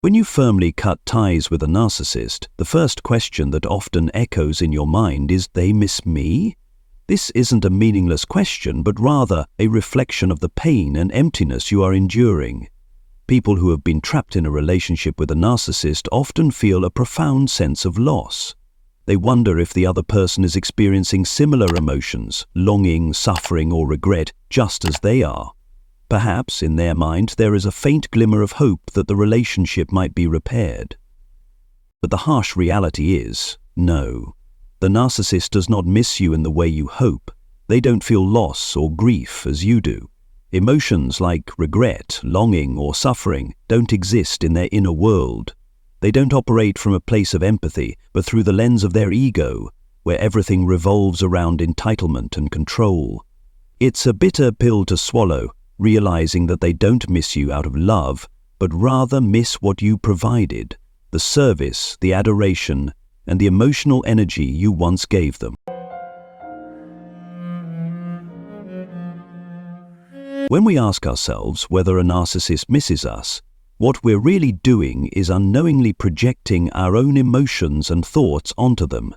When you firmly cut ties with a narcissist, the first question that often echoes in your mind is, "They miss me?" This isn't a meaningless question, but rather a reflection of the pain and emptiness you are enduring. People who have been trapped in a relationship with a narcissist often feel a profound sense of loss. They wonder if the other person is experiencing similar emotions, longing, suffering, or regret, just as they are. Perhaps, in their mind, there is a faint glimmer of hope that the relationship might be repaired. But the harsh reality is, no. The narcissist does not miss you in the way you hope. They don't feel loss or grief as you do. Emotions like regret, longing, or suffering don't exist in their inner world. They don't operate from a place of empathy, but through the lens of their ego, where everything revolves around entitlement and control. It's a bitter pill to swallow, realizing that they don't miss you out of love, but rather miss what you provided, the service, the adoration, and the emotional energy you once gave them. When we ask ourselves whether a narcissist misses us, what we're really doing is unknowingly projecting our own emotions and thoughts onto them.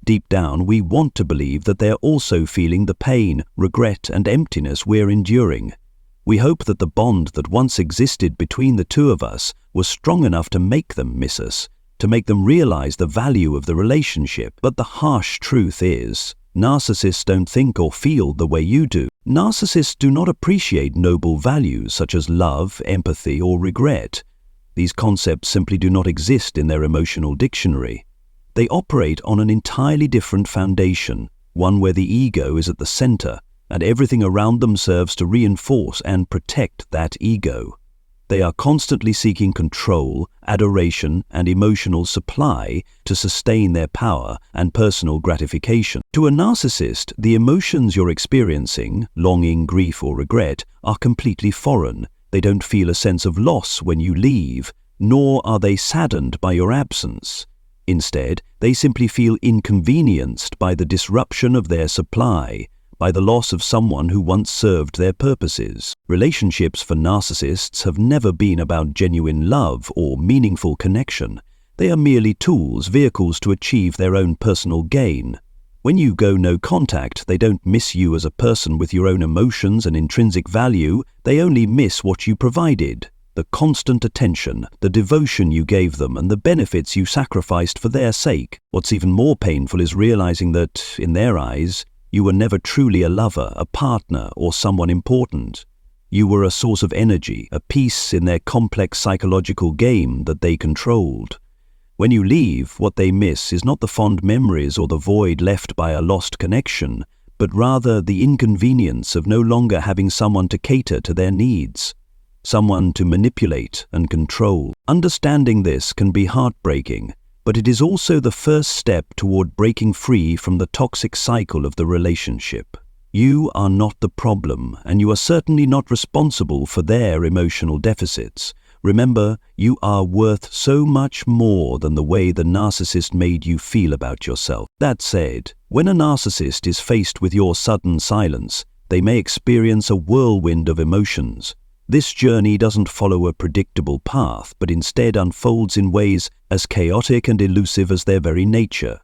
Deep down, we want to believe that they're also feeling the pain, regret, and emptiness we're enduring. We hope that the bond that once existed between the two of us was strong enough to make them miss us, to make them realize the value of the relationship. But the harsh truth is, narcissists don't think or feel the way you do. Narcissists do not appreciate noble values such as love, empathy, or regret. These concepts simply do not exist in their emotional dictionary. They operate on an entirely different foundation, one where the ego is at the center, and everything around them serves to reinforce and protect that ego. They are constantly seeking control, adoration, and emotional supply to sustain their power and personal gratification. To a narcissist, the emotions you're experiencing, longing, grief, or regret, are completely foreign. They don't feel a sense of loss when you leave, nor are they saddened by your absence. Instead, they simply feel inconvenienced by the disruption of their supply, by the loss of someone who once served their purposes. Relationships for narcissists have never been about genuine love or meaningful connection. They are merely tools, vehicles to achieve their own personal gain. When you go no contact, they don't miss you as a person with your own emotions and intrinsic value. They only miss what you provided, the constant attention, the devotion you gave them, and the benefits you sacrificed for their sake. What's even more painful is realizing that, in their eyes, you were never truly a lover, a partner, or someone important. You were a source of energy, a piece in their complex psychological game that they controlled. When you leave, what they miss is not the fond memories or the void left by a lost connection, but rather the inconvenience of no longer having someone to cater to their needs, someone to manipulate and control. Understanding this can be heartbreaking, but it is also the first step toward breaking free from the toxic cycle of the relationship. You are not the problem, and you are certainly not responsible for their emotional deficits. Remember, you are worth so much more than the way the narcissist made you feel about yourself. That said, when a narcissist is faced with your sudden silence, they may experience a whirlwind of emotions. This journey doesn't follow a predictable path, but instead unfolds in ways as chaotic and elusive as their very nature.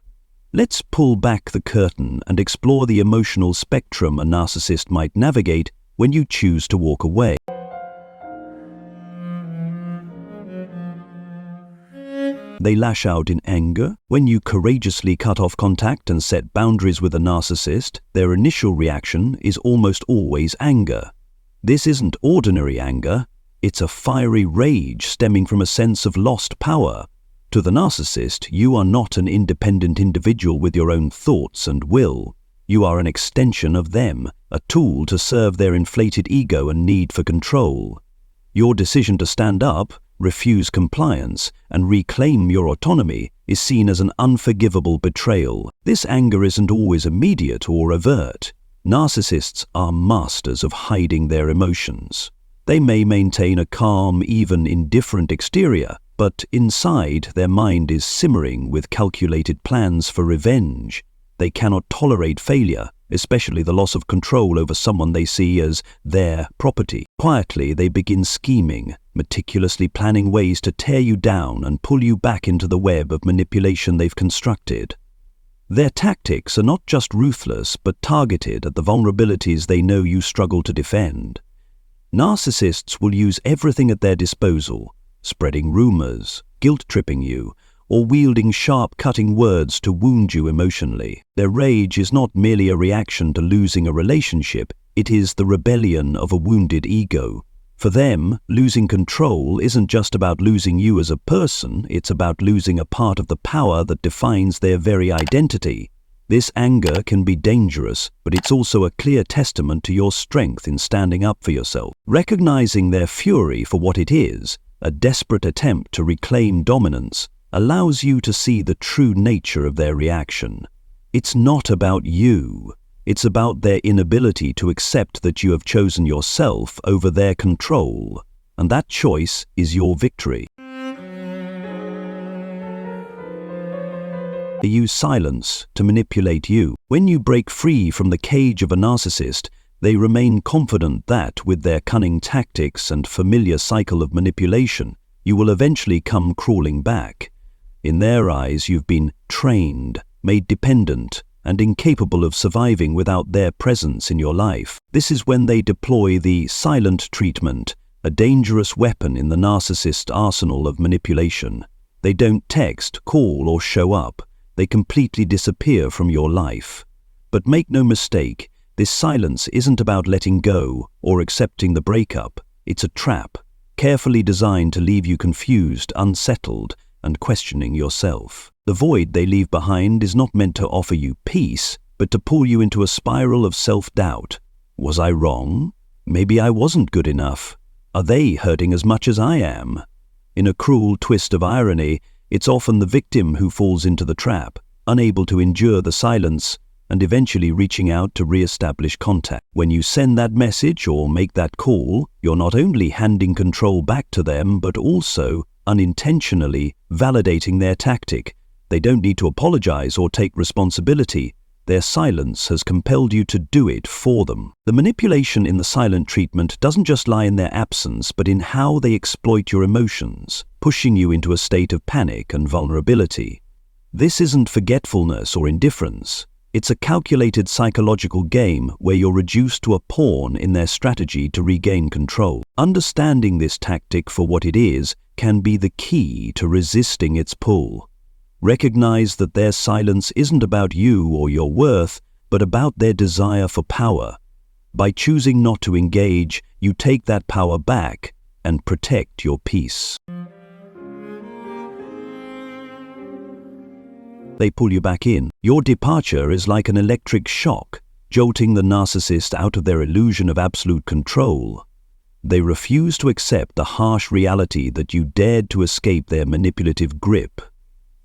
Let's pull back the curtain and explore the emotional spectrum a narcissist might navigate when you choose to walk away. They lash out in anger. When you courageously cut off contact and set boundaries with a narcissist, their initial reaction is almost always anger. This isn't ordinary anger, it's a fiery rage stemming from a sense of lost power. To the narcissist, you are not an independent individual with your own thoughts and will. You are an extension of them, a tool to serve their inflated ego and need for control. Your decision to stand up, refuse compliance, and reclaim your autonomy is seen as an unforgivable betrayal. This anger isn't always immediate or overt. Narcissists are masters of hiding their emotions. They may maintain a calm, even indifferent exterior, but inside their mind is simmering with calculated plans for revenge. They cannot tolerate failure, especially the loss of control over someone they see as their property. Quietly, they begin scheming, meticulously planning ways to tear you down and pull you back into the web of manipulation they've constructed. Their tactics are not just ruthless, but targeted at the vulnerabilities they know you struggle to defend. Narcissists will use everything at their disposal, spreading rumors, guilt-tripping you, or wielding sharp, cutting words to wound you emotionally. Their rage is not merely a reaction to losing a relationship, it is the rebellion of a wounded ego. For them, losing control isn't just about losing you as a person, it's about losing a part of the power that defines their very identity. This anger can be dangerous, but it's also a clear testament to your strength in standing up for yourself. Recognizing their fury for what it is, a desperate attempt to reclaim dominance, allows you to see the true nature of their reaction. It's not about you. It's about their inability to accept that you have chosen yourself over their control, and that choice is your victory. They use silence to manipulate you. When you break free from the cage of a narcissist, they remain confident that, with their cunning tactics and familiar cycle of manipulation, you will eventually come crawling back. In their eyes, you've been trained, made dependent, and incapable of surviving without their presence in your life. This is when they deploy the silent treatment, a dangerous weapon in the narcissist's arsenal of manipulation. They don't text, call, or show up. They completely disappear from your life. But make no mistake, this silence isn't about letting go or accepting the breakup. It's a trap, carefully designed to leave you confused, unsettled, and questioning yourself. The void they leave behind is not meant to offer you peace, but to pull you into a spiral of self-doubt. Was I wrong? Maybe I wasn't good enough. Are they hurting as much as I am? In a cruel twist of irony, it's often the victim who falls into the trap, unable to endure the silence, and eventually reaching out to re-establish contact. When you send that message or make that call, you're not only handing control back to them, but also unintentionally validating their tactic. They don't need to apologize or take responsibility. Their silence has compelled you to do it for them. The manipulation in the silent treatment doesn't just lie in their absence, but in how they exploit your emotions, pushing you into a state of panic and vulnerability. This isn't forgetfulness or indifference. It's a calculated psychological game where you're reduced to a pawn in their strategy to regain control. Understanding this tactic for what it is can be the key to resisting its pull. Recognize that their silence isn't about you or your worth, but about their desire for power. By choosing not to engage, you take that power back and protect your peace. They pull you back in. Your departure is like an electric shock, jolting the narcissist out of their illusion of absolute control. They refuse to accept the harsh reality that you dared to escape their manipulative grip.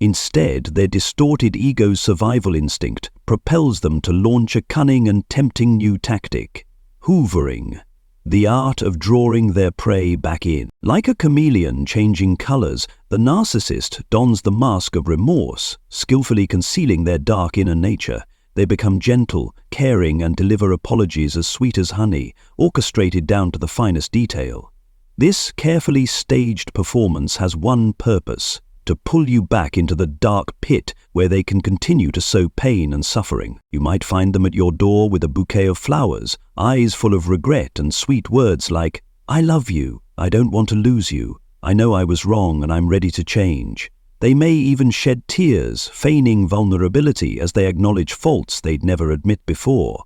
Instead, their distorted ego's survival instinct propels them to launch a cunning and tempting new tactic: hoovering, the art of drawing their prey back in. Like a chameleon changing colors, the narcissist dons the mask of remorse, skillfully concealing their dark inner nature. They become gentle, caring, and deliver apologies as sweet as honey, orchestrated down to the finest detail. This carefully staged performance has one purpose: to pull you back into the dark pit where they can continue to sow pain and suffering. You might find them at your door with a bouquet of flowers, eyes full of regret, and sweet words like, "I love you, I don't want to lose you, I know I was wrong and I'm ready to change." They may even shed tears, feigning vulnerability as they acknowledge faults they'd never admit before.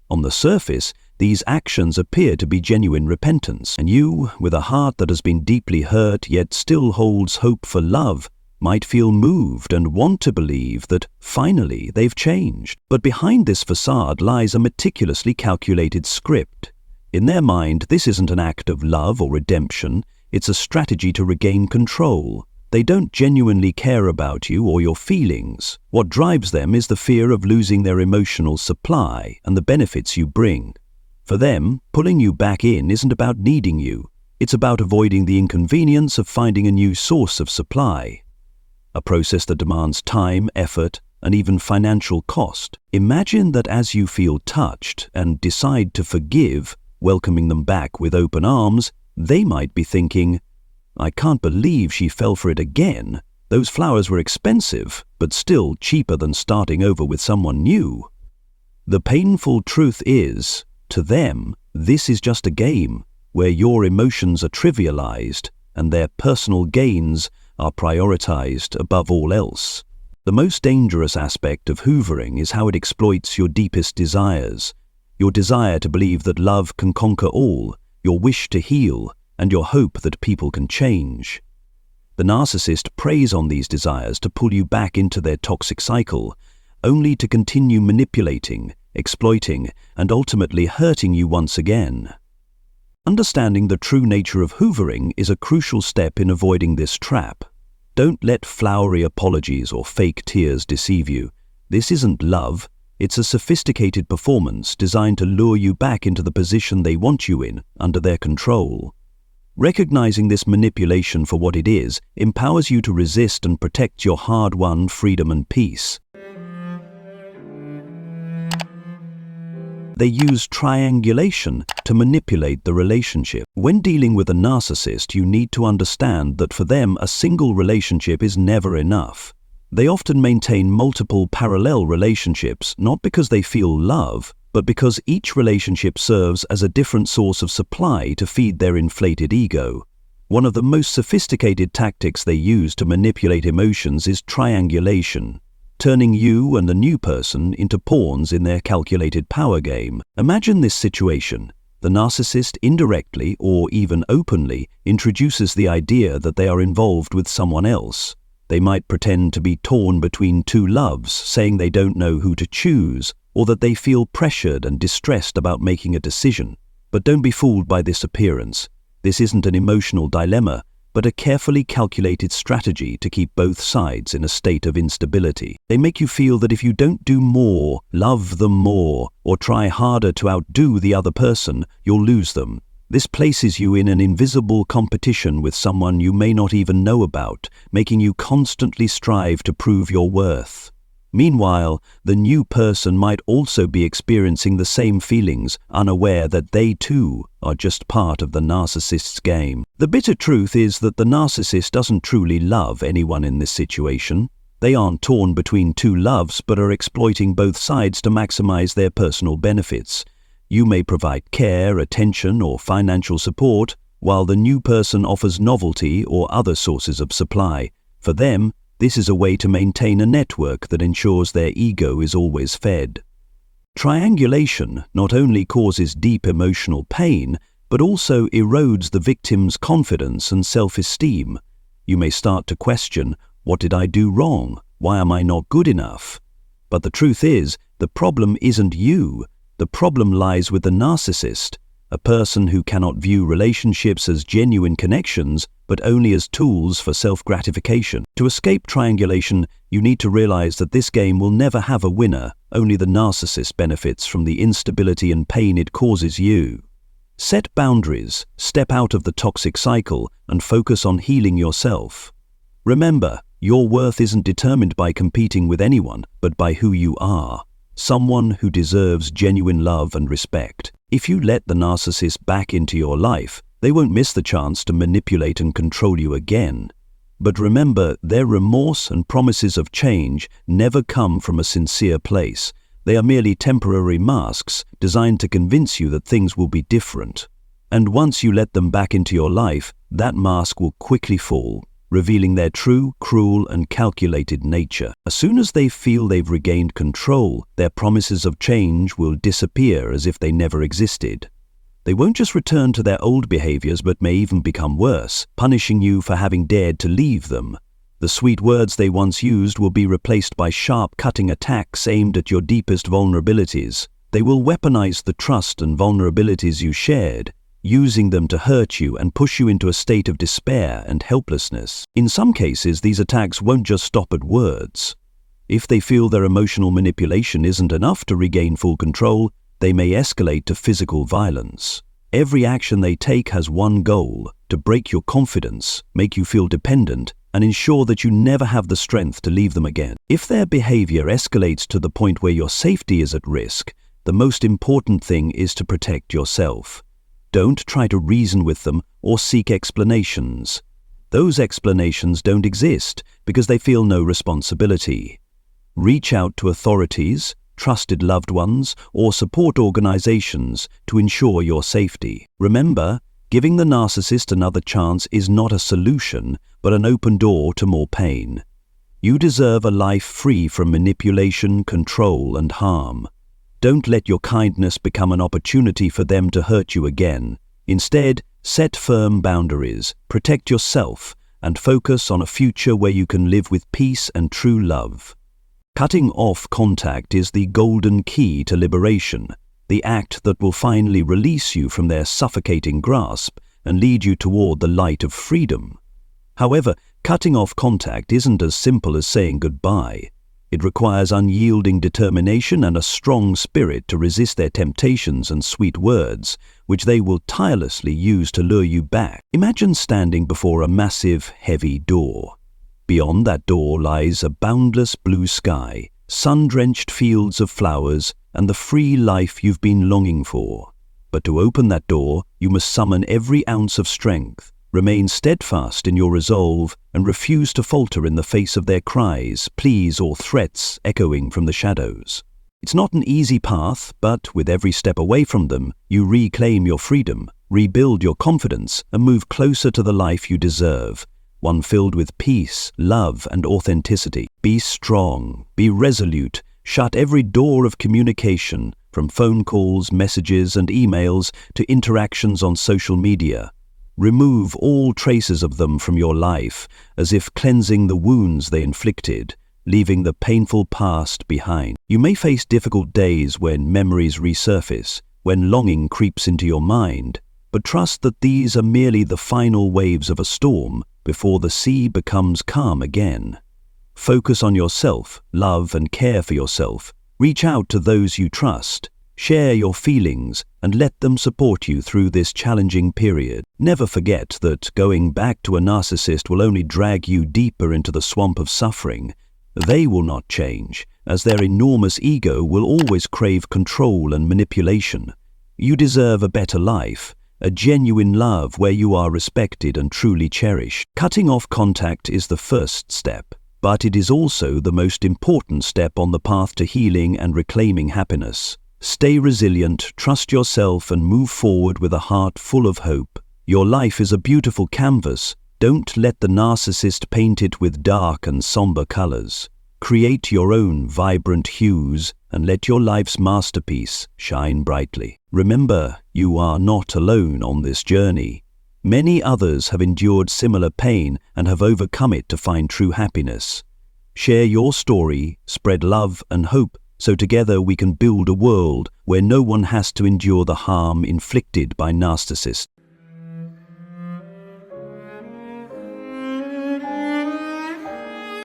On the surface, these actions appear to be genuine repentance, and you, with a heart that has been deeply hurt yet still holds hope for love, might feel moved and want to believe that, finally, they've changed. But behind this facade lies a meticulously calculated script. In their mind, this isn't an act of love or redemption, it's a strategy to regain control. They don't genuinely care about you or your feelings. What drives them is the fear of losing their emotional supply and the benefits you bring. For them, pulling you back in isn't about needing you. It's about avoiding the inconvenience of finding a new source of supply. A process that demands time, effort, and even financial cost. Imagine that as you feel touched and decide to forgive, welcoming them back with open arms, they might be thinking, I can't believe she fell for it again. Those flowers were expensive, but still cheaper than starting over with someone new. The painful truth is, to them, this is just a game where your emotions are trivialized and their personal gains are prioritized above all else. The most dangerous aspect of hoovering is how it exploits your deepest desires. Your desire to believe that love can conquer all, your wish to heal, and your hope that people can change. The narcissist preys on these desires to pull you back into their toxic cycle, only to continue manipulating, exploiting, and ultimately hurting you once again. Understanding the true nature of hoovering is a crucial step in avoiding this trap. Don't let flowery apologies or fake tears deceive you. This isn't love, it's a sophisticated performance designed to lure you back into the position they want you in, under their control. Recognizing this manipulation for what it is empowers you to resist and protect your hard-won freedom and peace. They use triangulation to manipulate the relationship. When dealing with a narcissist, you need to understand that for them, a single relationship is never enough. They often maintain multiple parallel relationships, not because they feel love, but because each relationship serves as a different source of supply to feed their inflated ego. One of the most sophisticated tactics they use to manipulate emotions is triangulation, turning you and the new person into pawns in their calculated power game. Imagine this situation. The narcissist indirectly or even openly introduces the idea that they are involved with someone else. They might pretend to be torn between two loves, saying they don't know who to choose, or that they feel pressured and distressed about making a decision. But don't be fooled by this appearance. This isn't an emotional dilemma, but a carefully calculated strategy to keep both sides in a state of instability. They make you feel that if you don't do more, love them more, or try harder to outdo the other person, you'll lose them. This places you in an invisible competition with someone you may not even know about, making you constantly strive to prove your worth. Meanwhile, the new person might also be experiencing the same feelings, unaware that they too are just part of the narcissist's game. The bitter truth is that the narcissist doesn't truly love anyone in this situation. They aren't torn between two loves but are exploiting both sides to maximize their personal benefits. You may provide care, attention, or financial support, while the new person offers novelty or other sources of supply. For them, this is a way to maintain a network that ensures their ego is always fed. Triangulation not only causes deep emotional pain, but also erodes the victim's confidence and self-esteem. You may start to question, what did I do wrong? Why am I not good enough? But the truth is, the problem isn't you. The problem lies with the narcissist, a person who cannot view relationships as genuine connections, but only as tools for self-gratification. To escape triangulation, you need to realize that this game will never have a winner. Only the narcissist benefits from the instability and pain it causes you. Set boundaries, step out of the toxic cycle, and focus on healing yourself. Remember, your worth isn't determined by competing with anyone, but by who you are. Someone who deserves genuine love and respect. If you let the narcissist back into your life, they won't miss the chance to manipulate and control you again. But remember, their remorse and promises of change never come from a sincere place. They are merely temporary masks designed to convince you that things will be different. And once you let them back into your life, that mask will quickly fall, revealing their true, cruel, and calculated nature. As soon as they feel they've regained control, their promises of change will disappear as if they never existed. They won't just return to their old behaviors, but may even become worse, punishing you for having dared to leave them. The sweet words they once used will be replaced by sharp, cutting attacks aimed at your deepest vulnerabilities. They will weaponize the trust and vulnerabilities you shared, using them to hurt you and push you into a state of despair and helplessness. In some cases, these attacks won't just stop at words. If they feel their emotional manipulation isn't enough to regain full control, they may escalate to physical violence. Every action they take has one goal: to break your confidence, make you feel dependent, and ensure that you never have the strength to leave them again. If their behavior escalates to the point where your safety is at risk, the most important thing is to protect yourself. Don't try to reason with them or seek explanations. Those explanations don't exist because they feel no responsibility. Reach out to authorities, trusted loved ones, or support organizations to ensure your safety. Remember, giving the narcissist another chance is not a solution, but an open door to more pain. You deserve a life free from manipulation, control, and harm. Don't let your kindness become an opportunity for them to hurt you again. Instead, set firm boundaries, protect yourself, and focus on a future where you can live with peace and true love. Cutting off contact is the golden key to liberation, the act that will finally release you from their suffocating grasp and lead you toward the light of freedom. However, cutting off contact isn't as simple as saying goodbye. It requires unyielding determination and a strong spirit to resist their temptations and sweet words, which they will tirelessly use to lure you back. Imagine standing before a massive, heavy door. Beyond that door lies a boundless blue sky, sun-drenched fields of flowers, and the free life you've been longing for. But to open that door, you must summon every ounce of strength, remain steadfast in your resolve, and refuse to falter in the face of their cries, pleas, or threats echoing from the shadows. It's not an easy path, but with every step away from them, you reclaim your freedom, rebuild your confidence, and move closer to the life you deserve, one filled with peace, love, and authenticity. Be strong, be resolute, shut every door of communication, from phone calls, messages, and emails to interactions on social media. Remove all traces of them from your life, as if cleansing the wounds they inflicted, leaving the painful past behind. You may face difficult days when memories resurface, when longing creeps into your mind, but trust that these are merely the final waves of a storm before the sea becomes calm again. Focus on yourself, love and care for yourself. Reach out to those you trust. Share your feelings and let them support you through this challenging period. Never forget that going back to a narcissist will only drag you deeper into the swamp of suffering. They will not change, as their enormous ego will always crave control and manipulation. You deserve a better life, a genuine love where you are respected and truly cherished. Cutting off contact is the first step, but it is also the most important step on the path to healing and reclaiming happiness. Stay resilient, trust yourself, and move forward with a heart full of hope. Your life is a beautiful canvas. Don't let the narcissist paint it with dark and somber colors. Create your own vibrant hues and let your life's masterpiece shine brightly. Remember, you are not alone on this journey. Many others have endured similar pain and have overcome it to find true happiness. Share your story, spread love and hope, so together we can build a world where no one has to endure the harm inflicted by narcissists.